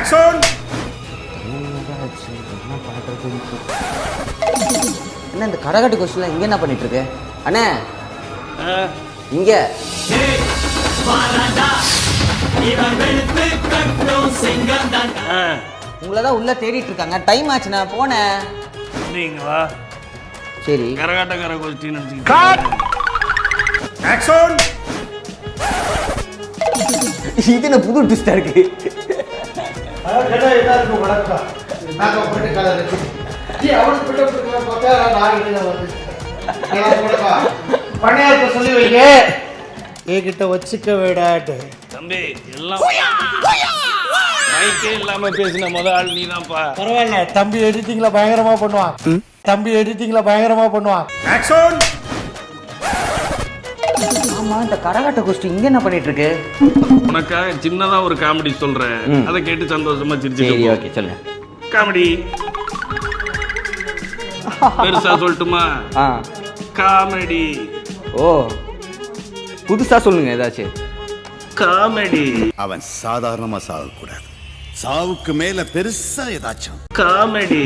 Action. என்ன இந்த கரகாட்டு கொஸ்டின்ல இங்க என்ன பண்ணிட்டு இருக்கு அண்ணே? இங்க உங்களதான் உள்ள தேடிட்டு இருக்காங்க. டைம் ஆச்சு, நான் போனேன். நீங்களா சரி, கரகாட்டக்கார கொஸ்டின் ஆக்ஷன். இது என்ன புது ட்விஸ்டா இருக்கு? சொல்லி வைங்க என்கிட்ட வச்சுக்க விடாட்டு. தம்பி எல்லாம் மைக்கே இல்லாம பேசின முத ஆள் நீதான்ப்பா. பரவாயில்ல, தம்பி எடிட்டிங்ல பயங்கரமா பண்ணுவான். தம்பி எடிட்டிங்ல பயங்கரமா பண்ணுவான். ஆக்ஷன். ஆமா, இந்த கரகாட்ட கொஸ்டின் இங்க என்ன பண்ணிட்டு இருக்கு? உனக்காக சின்னதா ஒரு காமெடி சொல்றேன், அதை கேட்டு சந்தோஷமா சரி, சிரிச்சு. ஓகே, சொல்லுங்க. காமெடி பெருசா சொல்லட்டுமா? காமெடி. ஓ, புதுசா சொல்லுங்க ஏதாச்சும். காமெடி. அவன் சாதாரணமா சாகக்கூடாது, சாவுக்கு மேல பெருசா ஏதாச்சும் காமெடி.